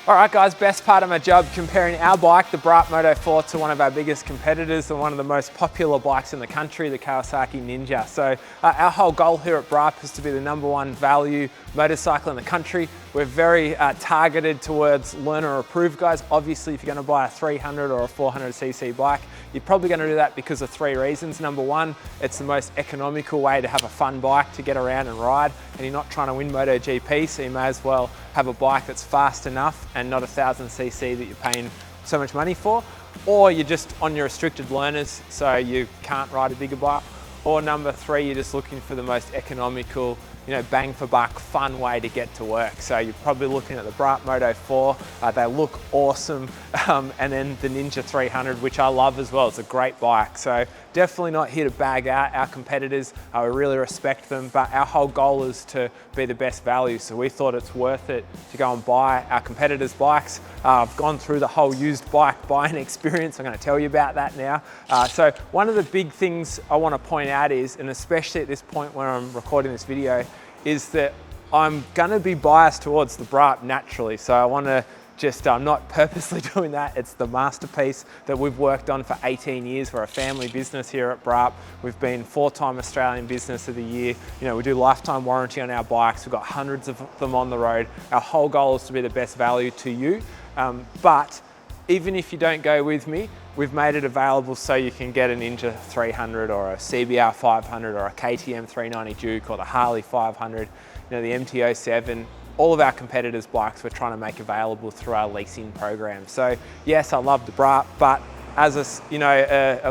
All right guys, best part of my job comparing our bike, the Brap Moto4, to one of our biggest competitors and one of the most popular bikes in the country, the Kawasaki Ninja. So our whole goal here at Brap is to be the #1 value motorcycle in the country. We're very targeted towards learner approved guys. Obviously, if you're gonna buy a 300 or a 400cc bike, you're probably gonna do that because of 3 reasons. Number 1, it's the most economical way to have a fun bike to get around and ride, and you're not trying to win MotoGP, so you may as well have a bike that's fast enough and not a 1000cc that you're paying so much money for. Or you're just on your restricted learners, so you can't ride a bigger bike. Or number 3, you're just looking for the most economical, bang for buck, fun way to get to work. So you're probably looking at the Brap Moto4. They look awesome. And then the Ninja300, which I love as well. It's a great bike. So definitely not here to bag out our competitors. We really respect them, but our whole goal is to be the best value. So we thought it's worth it to go and buy our competitors' bikes. I've gone through the whole used bike buying experience. I'm going to tell you about that now. So one of the big things I want to point out is, and especially at this point where I'm recording this video, is that I'm going to be biased towards the Brap naturally. So I want to just, I'm not purposely doing that. It's the masterpiece that we've worked on for 18 years. We're a family business here at Brap. We've been 4-time Australian Business of the Year. We do lifetime warranty on our bikes. We've got hundreds of them on the road. Our whole goal is to be the best value to you. But even if you don't go with me, we've made it available so you can get a Ninja 300 or a CBR 500 or a KTM 390 Duke or the Harley 500, the MT07. All of our competitors' bikes we're trying to make available through our leasing program. So yes, I love the Brap, but as a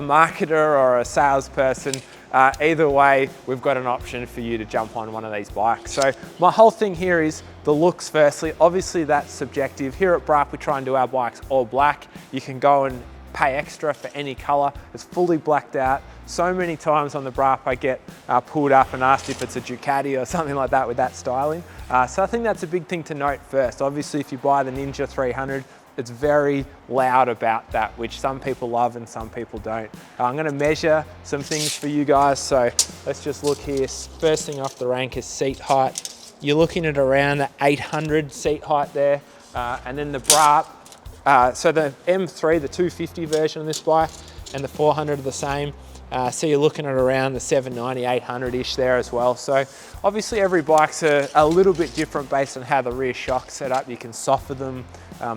marketer or a salesperson, either way, we've got an option for you to jump on one of these bikes. So my whole thing here is the looks firstly. Obviously that's subjective. Here at Brap, we try and do our bikes all black. You can go and pay extra for any color. It's fully blacked out. So many times on the Brap, I get pulled up and asked if it's a Ducati or something like that with that styling. So I think that's a big thing to note first. Obviously, if you buy the Ninja 300, it's very loud about that, which some people love and some people don't. I'm gonna measure some things for you guys. So let's just look here. First thing off the rank is seat height. You're looking at around the 800 seat height there. And then the Brap, so the M3, the 250 version of this bike, and the 400 are the same. So you're looking at around the 790, 800-ish there as well. So obviously every bike's a little bit different based on how the rear shock's set up. You can soften them,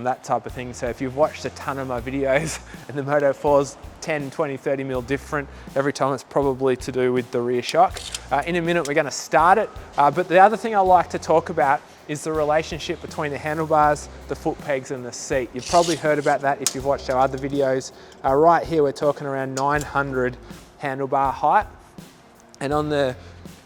that type of thing. So if you've watched a ton of my videos and the Moto4's 10, 20, 30 mil different every time, it's probably to do with the rear shock. In a minute, we're gonna start it. But the other thing I like to talk about is the relationship between the handlebars, the foot pegs and the seat. You've probably heard about that if you've watched our other videos. Right here, we're talking around 900 handlebar height. And on the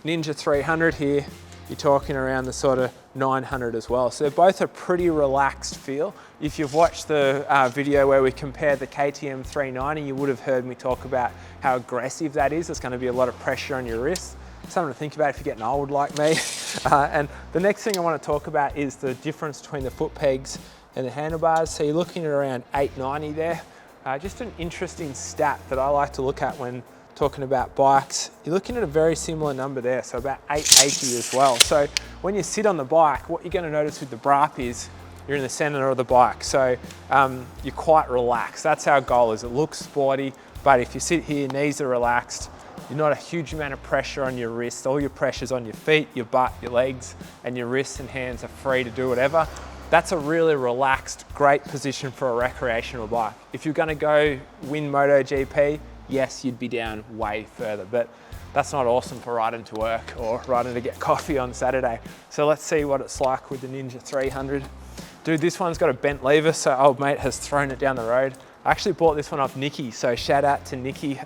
Ninja 300 here, you're talking around the sort of 900 as well. So both a pretty relaxed feel. If you've watched the video where we compare the KTM 390, you would have heard me talk about how aggressive that is. There's gonna be a lot of pressure on your wrists. Something to think about if you're getting old like me. And the next thing I want to talk about is the difference between the foot pegs and the handlebars. So you're looking at around 890 there. Just an interesting stat that I like to look at when talking about bikes. You're looking at a very similar number there, so about 880 as well. So when you sit on the bike, what you're going to notice with the Brap is you're in the center of the bike. So you're quite relaxed. That's our goal, is it looks sporty, but if you sit here, knees are relaxed, you're not a huge amount of pressure on your wrists. All your pressure's on your feet, your butt, your legs, and your wrists and hands are free to do whatever. That's a really relaxed, great position for a recreational bike. If you're gonna go win MotoGP, yes, you'd be down way further, but that's not awesome for riding to work or riding to get coffee on Saturday. So let's see what it's like with the Ninja 300. Dude, this one's got a bent lever, so old mate has thrown it down the road. I actually bought this one off Nikki, so shout out to Nikki.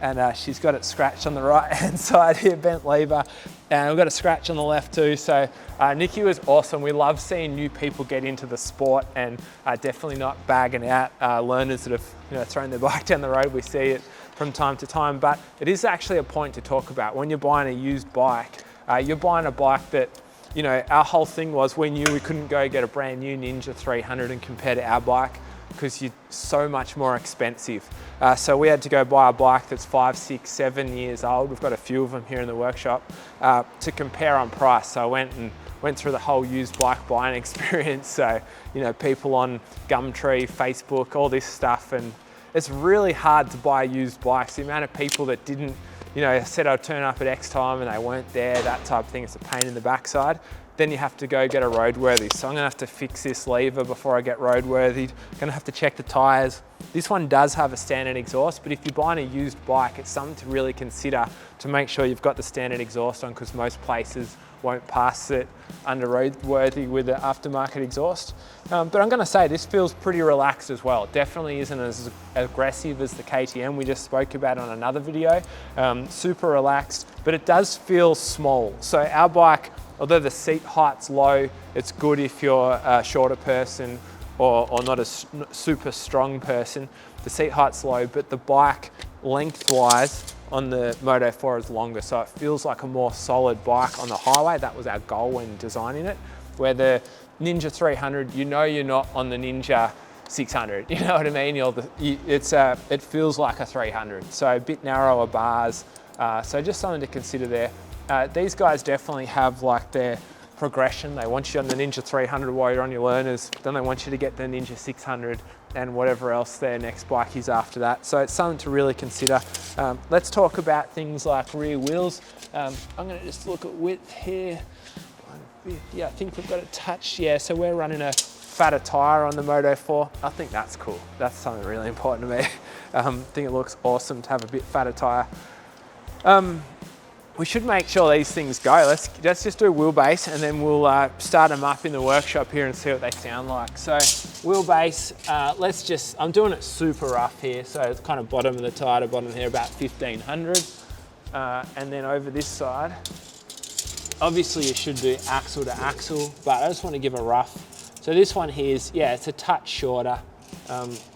And she's got it scratched on the right-hand side here, bent lever. And we've got a scratch on the left too. So Nikki was awesome. We love seeing new people get into the sport, and definitely not bagging out learners that have thrown their bike down the road. We see it from time to time, but it is actually a point to talk about. When you're buying a used bike, you're buying a bike that, our whole thing was we knew we couldn't go get a brand new Ninja 300 and compare to our bike, because you're so much more expensive. So we had to go buy a bike that's 5, 6, 7 years old. We've got a few of them here in the workshop to compare on price. So I went and went through the whole used bike buying experience. So, you know, people on Gumtree, Facebook, all this stuff. And it's really hard to buy used bikes. The amount of people that didn't, you know, said I'd turn up at X time and they weren't there, that type of thing, it's a pain in the backside. Then you have to go get a roadworthy. So I'm gonna have to fix this lever before I get roadworthy. Gonna have to check the tires. This one does have a standard exhaust, but if you're buying a used bike, it's something to really consider to make sure you've got the standard exhaust on, because most places won't pass it under roadworthy with the aftermarket exhaust. But I'm gonna say this feels pretty relaxed as well. It definitely isn't as aggressive as the KTM we just spoke about on another video. Super relaxed, but it does feel small. So our bike, although the seat height's low, it's good if you're a shorter person or not a super strong person. The seat height's low, but the bike lengthwise on the Moto4 is longer, so it feels like a more solid bike on the highway. That was our goal when designing it. Where the Ninja300, you know you're not on the Ninja 600, you know what I mean? It feels like a 300, so a bit narrower bars, so just something to consider there. These guys definitely have like their progression. They want you on the Ninja300 while you're on your learners, then they want you to get the Ninja 600 and whatever else their next bike is after that. So it's something to really consider. Let's talk about things like rear wheels. I'm gonna just look at width here. Yeah, I think we've got it touched. Yeah, so we're running a fatter tire on the Moto4. I think that's cool. That's something really important to me. I think it looks awesome to have a bit fatter tire. We should make sure these things go. Let's just do wheelbase and then we'll start them up in the workshop here and see what they sound like. So wheelbase, I'm doing it super rough here. So it's kind of bottom of the tire to bottom here, about 1500. And then over this side, obviously you should do axle to axle, but I just want to give a rough. So this one here is, yeah, it's a touch shorter,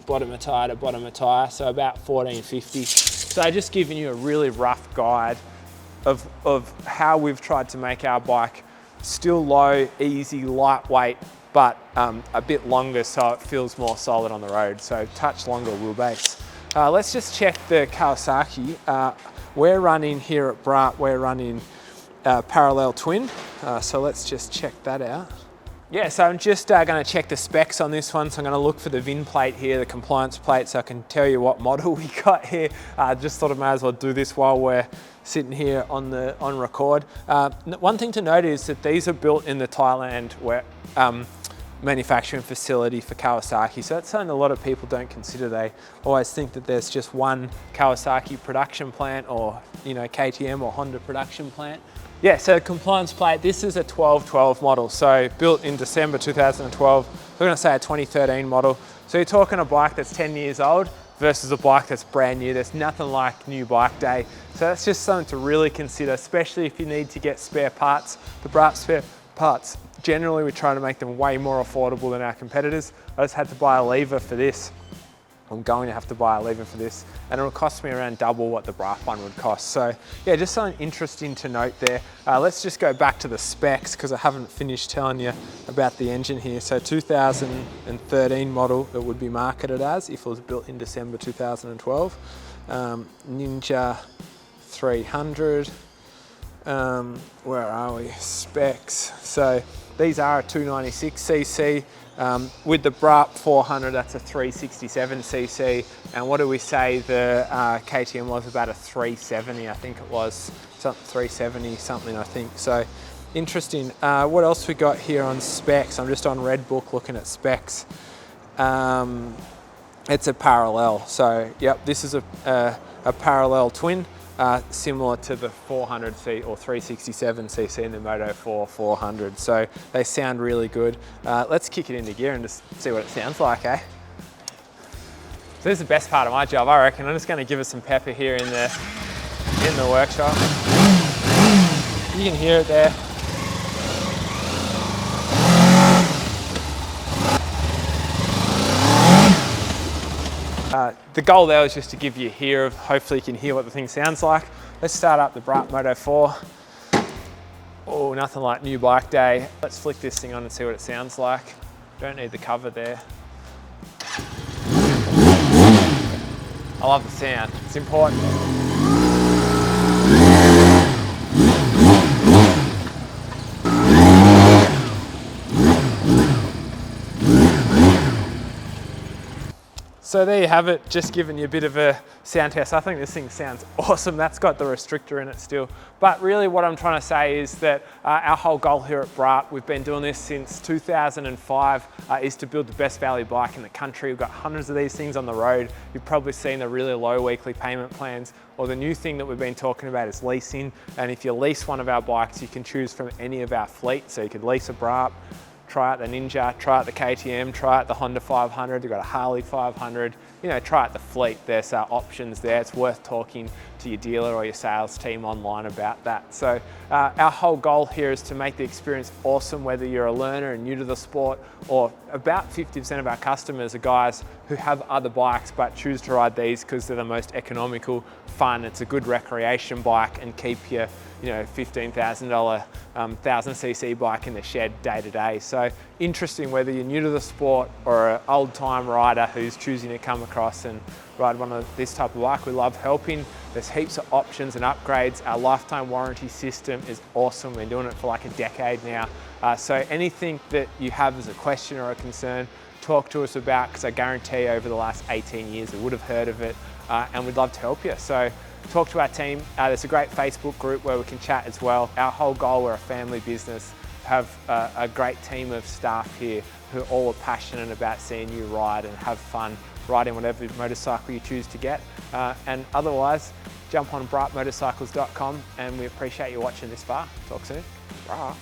bottom of tire to bottom of tire, so about 1450. So just giving you a really rough guide of how we've tried to make our bike still low, easy, lightweight, but a bit longer so it feels more solid on the road. So touch longer wheelbase. Let's just check the Kawasaki. We're running here at Brap, we're running parallel twin. So let's just check that out. Yeah, so I'm just gonna check the specs on this one. So I'm gonna look for the VIN plate here, the compliance plate, so I can tell you what model we got here. Just thought I may as well do this while we're sitting here on record. One thing to note is that these are built in the Thailand manufacturing facility for Kawasaki. So that's something a lot of people don't consider. They always think that there's just one Kawasaki production plant or, you know, KTM or Honda production plant. Yeah, so compliance plate, this is a 1212 model. So built in December 2012. We're gonna say a 2013 model. So you're talking a bike that's 10 years old versus a bike that's brand new. There's nothing like new bike day. So that's just something to really consider, especially if you need to get spare parts. The Brap spare parts, generally we try to make them way more affordable than our competitors. I just had to buy a lever for this. I'm going to have to buy a lever for this, and it'll cost me around double what the Brap one would cost. So yeah, just something interesting to note there. Let's just go back to the specs because I haven't finished telling you about the engine here. So 2013 model it would be marketed as if it was built in December 2012. Ninja 300. Where are we? Specs. So these are a 296cc. With the Brap 400, that's a 367cc. And what do we say the KTM was? About a 370, I think it was. 370 something, I think. So interesting. What else we got here on specs? I'm just on Redbook looking at specs. It's a parallel. So yep, this is a parallel twin. Similar to the 400cc or 367cc in the Moto4 400. So they sound really good. Let's kick it into gear and just see what it sounds like, eh? So this is the best part of my job, I reckon. I'm just going to give it some pepper here in the workshop. You can hear it there. The goal there was just to give you a hear of, hopefully you can hear what the thing sounds like. Let's start up the Brap Moto4. Oh, nothing like new bike day. Let's flick this thing on and see what it sounds like. Don't need the cover there. I love the sound, it's important. So there you have it, just giving you a bit of a sound test. I think this thing sounds awesome. That's got the restrictor in it still. But really what I'm trying to say is that our whole goal here at Brap, we've been doing this since 2005, is to build the best value bike in the country. We've got hundreds of these things on the road. You've probably seen the really low weekly payment plans, or the new thing that we've been talking about is leasing. And if you lease one of our bikes, you can choose from any of our fleet. So you could lease a Brap, try out the Ninja, try out the KTM, try out the Honda 500, you've got a Harley 500, you know, try out the fleet. There's options there. It's worth talking to your dealer or your sales team online about that. So our whole goal here is to make the experience awesome, whether you're a learner and new to the sport, or about 50% of our customers are guys who have other bikes but choose to ride these because they're the most economical, fun. It's a good recreation bike and keep your, you know, $15,000 1000cc bike in the shed day to day. So interesting whether you're new to the sport or an old time rider who's choosing to come across and ride one of this type of bike. We love helping. There's heaps of options and upgrades. Our lifetime warranty system is awesome. We've been doing it for like a decade now. So anything that you have as a question or a concern, talk to us about, because I guarantee over the last 18 years we would have heard of it, and we'd love to help you. So talk to our team. There's a great Facebook group where we can chat as well. Our whole goal, we're a family business, have a great team of staff here who all are passionate about seeing you ride and have fun riding whatever motorcycle you choose to get. And otherwise, jump on braapmotorcycles.com, and we appreciate you watching this far. Talk soon. Brap.